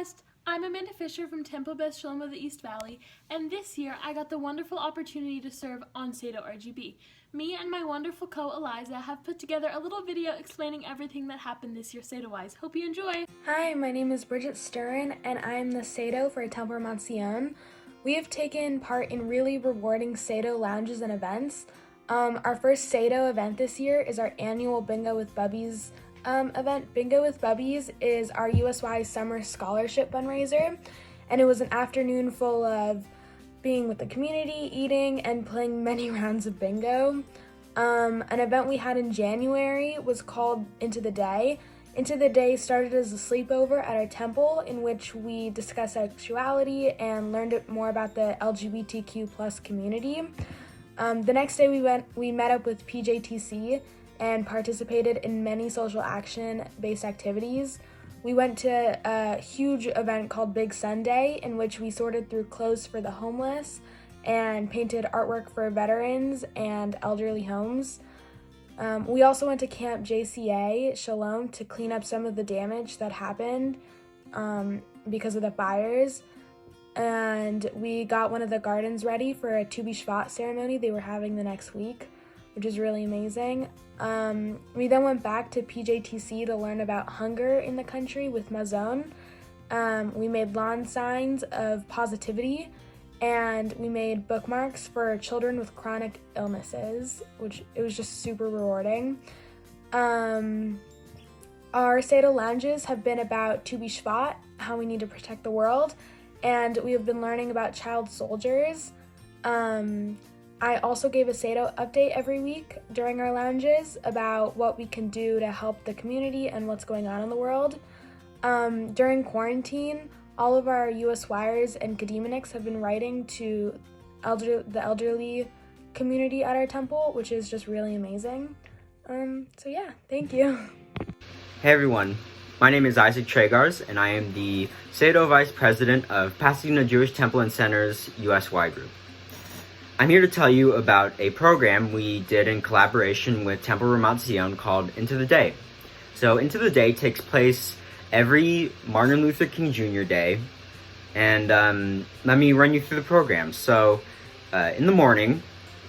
Fest! I'm Amanda Fisher from Temple Beth Shalom of the East Valley, and this year I got the wonderful opportunity to serve on Sato RGB. Me and my wonderful co-Eliza have put together a little video explaining everything that happened this year Sato-wise. Hope you enjoy! Hi, my name is Bridget Sturin, and I am the Sato for Temple Sion. We have taken part in really rewarding Sato lounges and events. Our first Sato event this year is our annual Bingo with Bubbies event. Bingo with Bubbies is our USY Summer Scholarship fundraiser, and it was an afternoon full of being with the community, eating, and playing many rounds of bingo. An event we had in January was called Into the Day. Into the Day started as a sleepover at our temple in which we discussed sexuality and learned more about the LGBTQ plus community. The next day we met up with PJTC and participated in many social action-based activities. We went to a huge event called Big Sunday in which we sorted through clothes for the homeless and painted artwork for veterans and elderly homes. We also went to Camp JCA Shalom to clean up some of the damage that happened because of the fires. And we got one of the gardens ready for a Tu B'Shvat ceremony they were having the next week, which is really amazing. We then went back to PJTC to learn about hunger in the country with Mazon. We made lawn signs of positivity, and we made bookmarks for children with chronic illnesses, which it was just super rewarding. Our Sato lounges have been about Tu B'Shvat, how we need to protect the world, and we have been learning about child soldiers. I also gave a Sato update every week during our lounges about what we can do to help the community and what's going on in the world. During quarantine, all of our USYers and Kademonics have been writing to the elderly community at our temple, which is just really amazing. So yeah, thank you. Hey everyone, my name is Isaac Tragars, and I am the Sato Vice President of Pasadena Jewish Temple and Center's USY group. I'm here to tell you about a program we did in collaboration with Temple Ramat Zion called Into the Day. So Into the Day takes place every Martin Luther King Jr. Day, and let me run you through the program. So in the morning,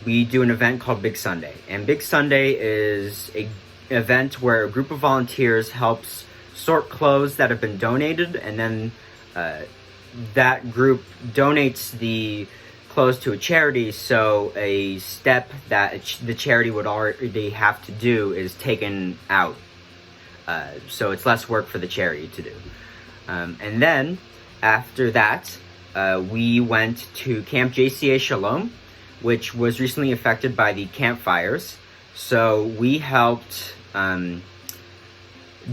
we do an event called Big Sunday, and Big Sunday is an event where a group of volunteers helps sort clothes that have been donated, and then that group donates the clothes to a charity, so a step that the charity would already have to do is taken out. So it's less work for the charity to do. And then, after that, we went to Camp JCA Shalom, which was recently affected by the campfires. So we helped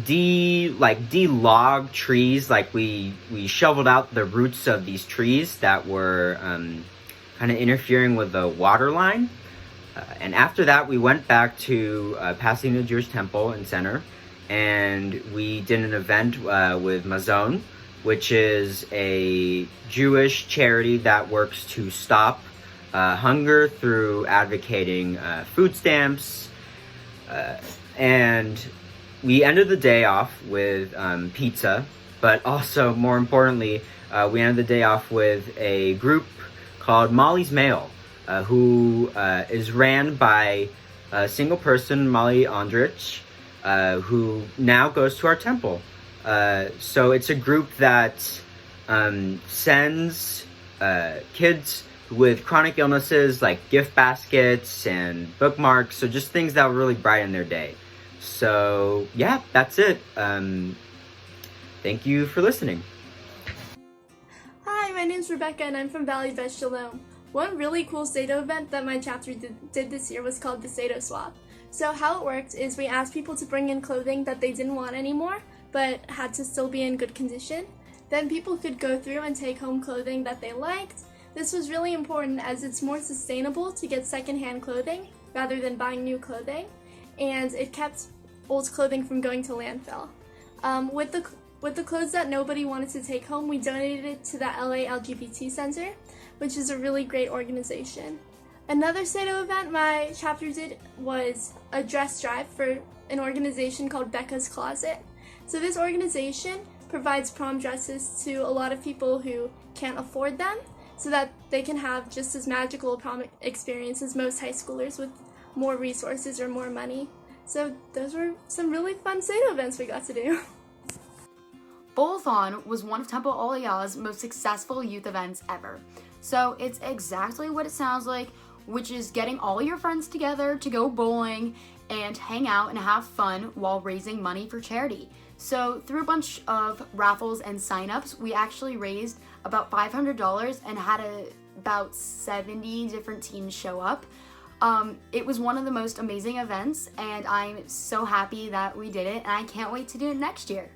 de-log trees, like we shoveled out the roots of these trees that were kind of interfering with the water line. And after that, we went back to Pasadena Jewish Temple and Center, and we did an event with Mazon, which is a Jewish charity that works to stop hunger through advocating food stamps. And we ended the day off with pizza, but also, more importantly, we ended the day off with a group called Molly's Mail, who is ran by a single person, Molly Andrich, who now goes to our temple. So it's a group that sends kids with chronic illnesses like gift baskets and bookmarks, so just things that will really brighten their day. So yeah, that's it. Thank you for listening. Hi, my name's Rebecca and I'm from Bali Vegetable. One really cool Sato event that my chapter did this year was called the Sato Swap. So how it worked is we asked people to bring in clothing that they didn't want anymore, but had to still be in good condition. Then people could go through and take home clothing that they liked. This was really important as it's more sustainable to get secondhand clothing rather than buying new clothing, and it kept old clothing from going to landfill. With the clothes that nobody wanted to take home, we donated it to the LA LGBT Center, which is a really great organization. Another Sato event my chapter did was a dress drive for an organization called Becca's Closet. So this organization provides prom dresses to a lot of people who can't afford them, so that they can have just as magical a prom experience as most high schoolers with more resources or more money. So those were some really fun Sato events we got to do. Bowl-a-thon was one of Temple Olaya's most successful youth events ever. So it's exactly what it sounds like, which is getting all your friends together to go bowling and hang out and have fun while raising money for charity. So through a bunch of raffles and sign-ups, we actually raised about $500 and had about 70 different teens show up. It was one of the most amazing events, and I'm so happy that we did it, and I can't wait to do it next year.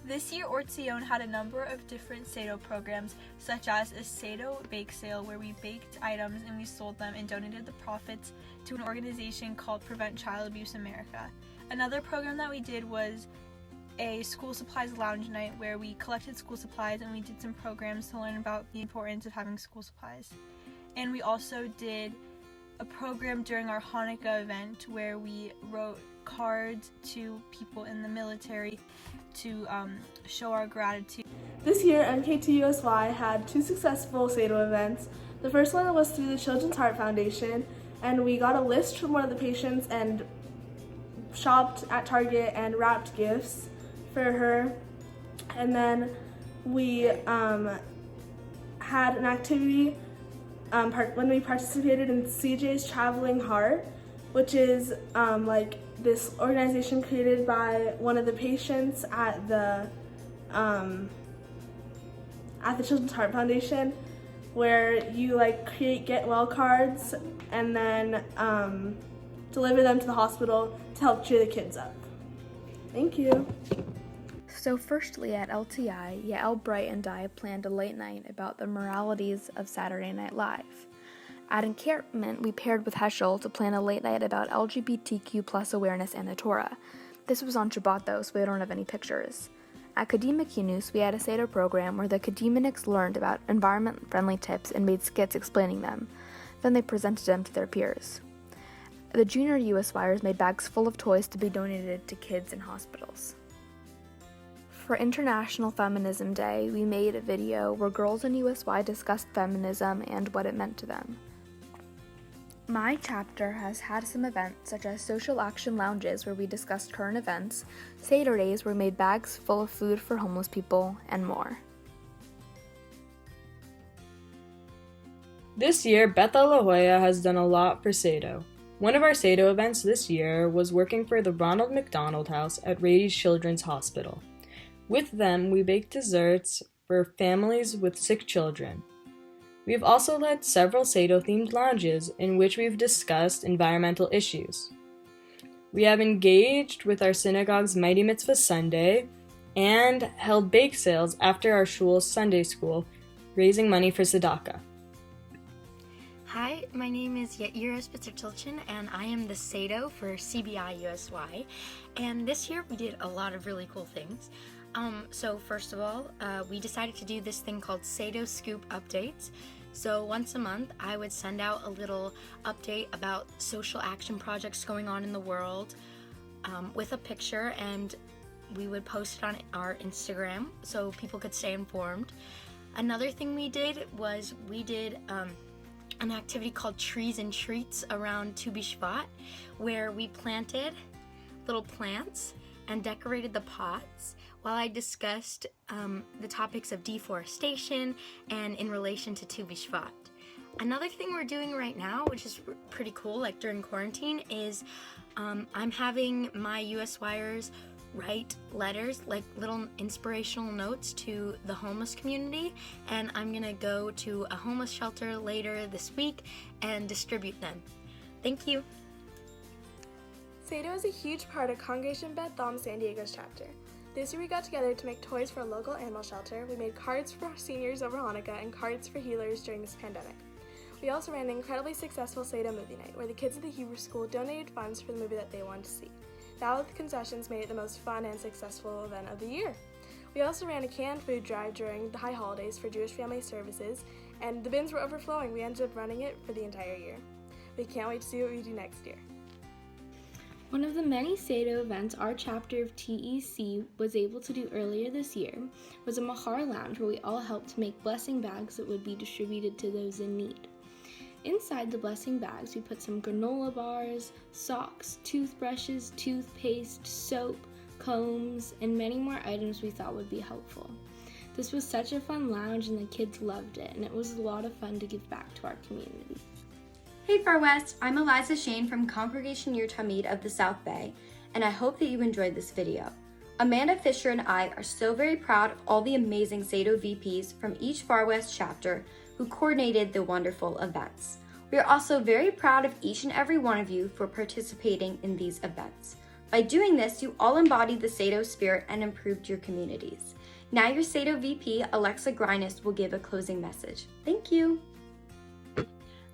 This year, Ortsion had a number of different Sato programs, such as a Sato bake sale where we baked items and we sold them and donated the profits to an organization called Prevent Child Abuse America. Another program that we did was a school supplies lounge night where we collected school supplies and we did some programs to learn about the importance of having school supplies. And we also did a program during our Hanukkah event where we wrote cards to people in the military to show our gratitude. This year, MK2USY had 2 successful Sato events. The first one was through the Children's Heart Foundation, and we got a list from one of the patients and shopped at Target and wrapped gifts for her. And then we had an activity when we participated in CJ's Traveling Heart, which is like this organization created by one of the patients at the Children's Heart Foundation, where you like create get well cards and then deliver them to the hospital to help cheer the kids up. Thank you. So firstly, at LTI, Yael Bright and I planned a late night about the moralities of Saturday Night Live. At Encampment, we paired with Heschel to plan a late night about LGBTQ+ awareness and the Torah. This was on Shabbat though, so we don't have any pictures. At Academic Yunus, we had a Sato program where the academics learned about environment-friendly tips and made skits explaining them. Then they presented them to their peers. The junior USYers made bags full of toys to be donated to kids in hospitals. For International Feminism Day, we made a video where girls in USY discussed feminism and what it meant to them. My chapter has had some events such as social action lounges where we discussed current events, Seder days where we made bags full of food for homeless people, and more. This year, Beta La Jolla has done a lot for Sato. One of our Sato events this year was working for the Ronald McDonald House at Rady's Children's Hospital. With them, we baked desserts for families with sick children. We've also led several Sato-themed lounges in which we've discussed environmental issues. We have engaged with our synagogue's Mighty Mitzvah Sunday and held bake sales after our shul's Sunday school, raising money for tzedakah. Hi, my name is Yaira Spitzer-Tilchin, and I am the Sato for CBISato. And this year we did a lot of really cool things. So first of all, we decided to do this thing called Sato Scoop Updates. So once a month, I would send out a little update about social action projects going on in the world with a picture, and we would post it on our Instagram so people could stay informed. Another thing we did was we did an activity called Trees and Treats around Tu B'Shvat, where we planted little plants and decorated the pots while I discussed the topics of deforestation and in relation to Tu B'Shvat. Another thing we're doing right now, which is pretty cool, like during quarantine, is I'm having my USYers write letters, like little inspirational notes to the homeless community, and I'm gonna go to a homeless shelter later this week and distribute them. Thank you. Sato is a huge part of Congregation Beth Dom San Diego's chapter. This year we got together to make toys for a local animal shelter. We made cards for seniors over Hanukkah and cards for healers during this pandemic. We also ran an incredibly successful Sato movie night where the kids at the Hebrew school donated funds for the movie that they wanted to see. That with concessions made it the most fun and successful event of the year. We also ran a canned food drive during the high holidays for Jewish Family Services, and the bins were overflowing. We ended up running it for the entire year. We can't wait to see what we do next year. One of the many Sato events our chapter of TEC was able to do earlier this year was a Mahara Lounge where we all helped make blessing bags that would be distributed to those in need. Inside the blessing bags, we put some granola bars, socks, toothbrushes, toothpaste, soap, combs, and many more items we thought would be helpful. This was such a fun lounge and the kids loved it, and it was a lot of fun to give back to our community. Hey Far West, I'm Eliza Shane from Congregation Yer Tamid of the South Bay, and I hope that you enjoyed this video. Amanda Fisher and I are so very proud of all the amazing Sato VPs from each Far West chapter who coordinated the wonderful events. We are also very proud of each and every one of you for participating in these events. By doing this, you all embodied the Sato spirit and improved your communities. Now your Sato VP, Alexa Grinas, will give a closing message. Thank you.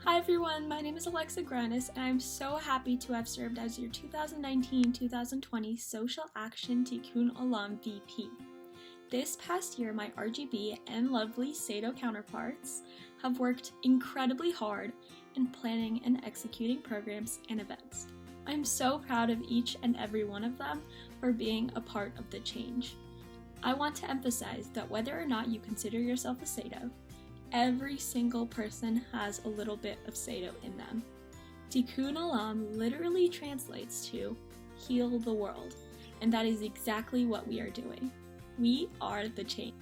Hi everyone, my name is Alexa Granis, and I'm so happy to have served as your 2019-2020 Social Action Tikkun Olam VP. This past year, my RGB and lovely Sato counterparts have worked incredibly hard in planning and executing programs and events. I'm so proud of each and every one of them for being a part of the change. I want to emphasize that whether or not you consider yourself a Sato, every single person has a little bit of Sato in them. Tikkun Olam literally translates to heal the world, and that is exactly what we are doing. We are the change.